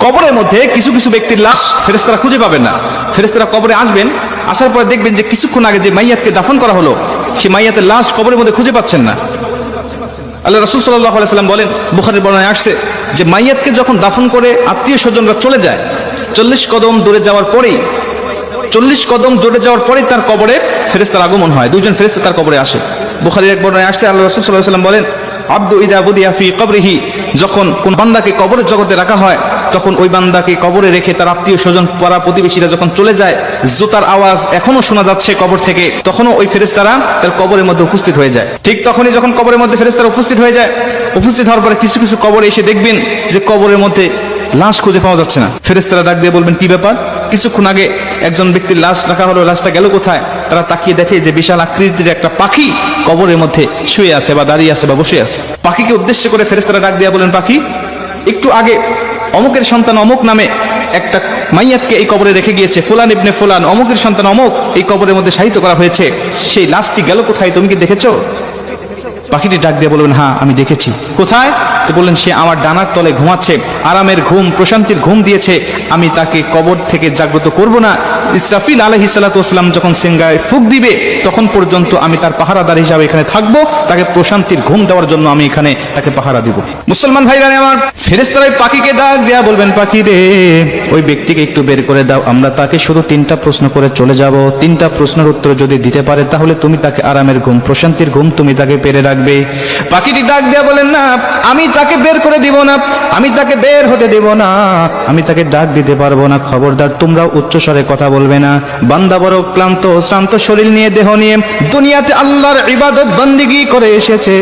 কবরের মধ্যে কিছু কিছু ব্যক্তির লাশ ফেরেশতারা খুঁজে পাবেন না। ফেরেশতারা কবরে আসবেন, আসার পরে দেখবেন যে কিছুক্ষণ আগে যে মাইয়াতকে দাফন করা হলো সেই মাইয়াতের লাশ কবরের মধ্যে খুঁজে পাচ্ছেন না। আল্লাহ রাসূল সাল্লাল্লাহু আলাইহি সাল্লাম বলেন, বুখারীর বর্ণনায় আসছে যে মাইয়াতকে যখন দাফন করে আত্মীয় স্বজনরা চলে যায়, 40 কদম দূরে যাওয়ার পরেই 40 কদম দূরে যাওয়ার পরেই তার কবরে ফেরেশতার আগমন হয়। দুইজন ফেরেশতা তার কবরে আসে। বুখারীর এক বর্ণনায় আসছে, আল্লাহ রাসূল সাল্লাল্লাহু আলাইহি সাল্লাম বলেন, আব্দু ইদা বুদিয়া ফি কবরিহি, যখন কোন বান্দাকে কবরের জগতে রাখা হয় তখন ওই বান্দাকে কবরে রেখে তার আত্মীয় স্বজন পাড়া প্রতিবেশীরা যখন চলে যায়, জুতার আওয়াজ এখনো শোনা যাচ্ছে কবর থেকে, তখনও ওই ফেরেশতারা তার কবরের মধ্যে উপস্থিত হয়ে যায়। ঠিক তখনই যখন কবরের মধ্যে ফেরেশতারা উপস্থিত হয়ে যায়, উপস্থিত হওয়ার পরে কিছু কিছু কবরে এসে দেখবেন যে কবরের মধ্যে লাশ খুঁজে পাওয়া যাচ্ছে না। ফেরেশতারা ডাক দিয়ে বলবেন, কি ব্যাপার? কিছুক্ষণ আগে একজন ব্যক্তির লাশ রাখা হলো, লাশটা গেল কোথায়? তারা তাকিয়ে দেখে যে বিশাল আকৃতির একটা পাখি কবরের মধ্যে শুয়ে আছে বা দাঁড়িয়ে আছে বা বসে আছে। পাখিকে উদ্দেশ্য করে ফেরেশতারা ডাক দিয়ে বলেন, পাখি, একটু আগে অমুকের সন্তান অমুক নামে একটা মাইয়াতকে এই কবরে রেখে গিয়েছে, ফুলান ইবনে ফুলান, অমুকের সন্তান অমুক এই কবরের মধ্যে শায়িত করা হয়েছে, সেই লাশটি গেল কোথায়? তুমি কি দেখেছো? পাখিটি ডাক দিয়ে বলবেন, হ্যাঁ আমি দেখেছি। কোথায়? তো বললেন, সে আমার ডানার তলে ঘুমাচ্ছে, আরামের ঘুম, প্রশান্তির ঘুম দিয়েছে, আমি তাকে কবর থেকে জাগ্রত করব না। ইসরাফিল আলাইহিস সালাতু ওয়াসসালাম যখন সিংহায় ফুঁক দিবে তখন পর্যন্ত আমি তার পাহারাদার হিসাবে এখানে থাকবো, তাকে প্রশান্তির ঘুম দেওয়ার জন্য আমি এখানে তাকে পাহারা দিব। মুসলমান ভাইরা আমার, ফেরেশতারা পাখিকে ডাক দেয়া বলবেন, পাখি রে, ওই ব্যক্তিকে একটু বের করে দাও, আমরা তাকে শুধু 3টা প্রশ্ন করে চলে যাব। 3টা প্রশ্নের উত্তর যদি দিতে পারে তাহলে তুমি তাকে আরামের ঘুম, প্রশান্তির ঘুম তুমি তাকে পেরে রাখবে। পাখিটি ডাক দেয়া বলেন, না, আমি তাকে বের করে দিব না, আমি তাকে বের হতে দেব না, আমি তাকে ডাক দিতে পারবো না। খবরদার, তোমরাও উচ্চ স্বরে কথা বলবে না। বান্দা বড় ক্লান্ত শ্রান্ত শরীর নিয়ে, দেহ নিয়ে দুনিয়াতে আল্লাহর ইবাদত বন্দেগী করে এসেছে,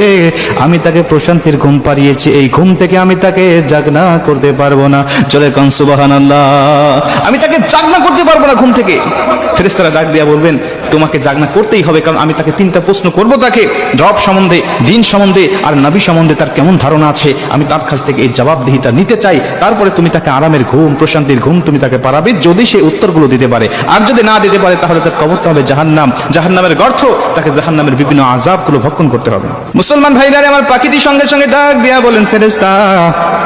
আমি তাকে প্রশান্তির ঘুম পাড়িয়েছি, এই ঘুম থেকে আমি তাকে জাগনা করতে পারবো না। জোরে কোন সুবহানাল্লাহ। আমি তাকে জাগনা করতে পারবো না ঘুম থেকে। ফেরেশতারা ডাক দিয়া বলবেন, তোমাকে জাগনা করতেই হবে, কারণ আমি তাকে 3টা প্রশ্ন করব, তাকে রব সম্বন্ধে, দিন সম্বন্ধে আর নবী সম্বন্ধে তার কেমন ধারণা আছে, আমি তার কাছ থেকে এই জবাবদিহিটা নিতে চাই। তারপরে তুমি তাকে আরামের ঘুম, প্রশান্তির ঘুম তুমি তাকে পারাবে, যদি সে উত্তরগুলো দিতে পারে। আর যদি না দিতে পারে তাহলে তার কবরটা হবে জাহান্নাম, জাহান্নামের গর্ত, তাকে জাহান্নামের বিভিন্ন আযাবগুলো ভক্ষণ করতে হবে। মুসলমান ভাইরা আমার, পাখিটির সঙ্গে সঙ্গে ডাক দিয়া বলেন, ফেরেশতা,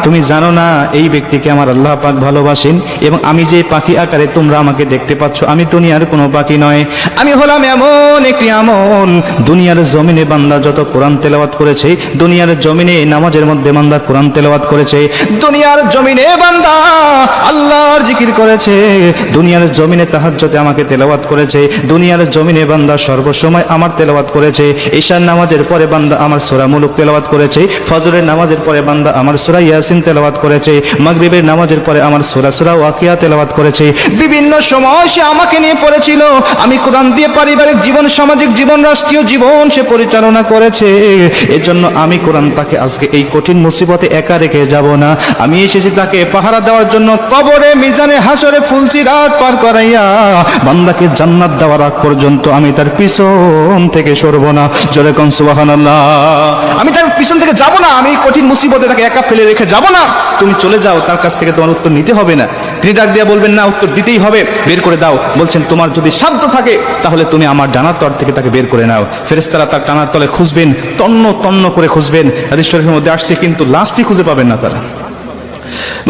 তুমি জানো না এই ব্যক্তিকে আমার আল্লাহ পাক ভালোবাসেন, এবং আমি যে পাখি আকারে তোমরা আমাকে দেখতে পাচ্ছ, আমি দুনিয়ার কোনো পাখি নয়, আমি হলাম এমন একটি আমল। দুনিয়ার জমিনে বান্দা যত কোরআন তেলাওয়াত করেছে, দুনিয়ার জমিনে নামাজের মধ্যে বান্দা কোরআন তেলাওয়াত করেছে, দুনিয়ার জমিনে বান্দা আল্লাহর জিকির করেছে, দুনিয়ার জমিনে তাহাজ্জুদে আমাকে তেলাওয়াত করেছে, দুনিয়ার জমিনে বান্দা সর্বসময় আমার তেলাওয়াত করেছে, ঈশার নামাজের পরে বান্দা আমার সূরা মুলুক তেলাওয়াত করেছে, ফজরের নামাজের পরে বান্দা আমার সূরা ইয়াসিন তেলাওয়াত করেছে, মাগরিবের নামাজের পরে আমার সূরা ওয়াকিয়া তেলাওয়াত করেছে। বিভিন্ন সময় সে আমাকে নিয়ে পড়েছিল, আমি কোরআন দিয়ে পারিবারিক জীবন, সামাজিক জীবন, রাষ্ট্রীয় জীবন সে পরিচালনা করেছে। এজন্য আমি কোরআন তাকে আজকে এই কঠিন মুসিবতে একা রেখে যাব না, আমি এসেছি তাকে পাহারা দেওয়ার জন্য। কবরে, মিজানে, হাসরে ফুলসিরাত পার করাইয়া বান্দাকে জান্নাত দেওয়ার আগ পর্যন্ত আমি তার পিছন থেকে সরব না। জোরে কোন সুবহানাল্লাহ। আমি তার পিছন থেকে যাব না, আমি কঠিন মুসিবতে তাকে একা ফেলে রেখে যাব না। তুমি চলে যাও, তার কাছ থেকে তোমার উত্তর নিতে হবে না। তিনি ডাক দিয়া বলবেন, না, উত্তর দিতেই হবে, বের করে দাও। বলছেন, তোমার যদি সাধ্য থাকে তাহলে তুমি আমার ডানার তল থেকে তাকে বের করে নাও। ফেরেশতারা তার ডানার তলে খুঁজবেন, তন্ন তন্ন করে খুঁজবেন, হাদিস শরীফের মধ্যে আসছে, কিন্তু লাশটি খুঁজে পাবেন না তারা।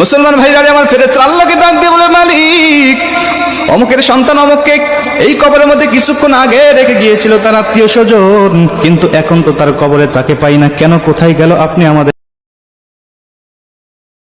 মুসলমান ভাইরা আমার, ফেরেশতারা আল্লাহকে ডাক দিয়ে বলে, মালিক, অমুকের সন্তান অমুককে এই কবরের মধ্যে কিছুক্ষণ আগে রেখে গিয়েছিল তার আত্মীয় স্বজন, কিন্তু এখন তো তার কবরে তাকে পাই না, কেন, কোথায় গেল? আপনি আমাদের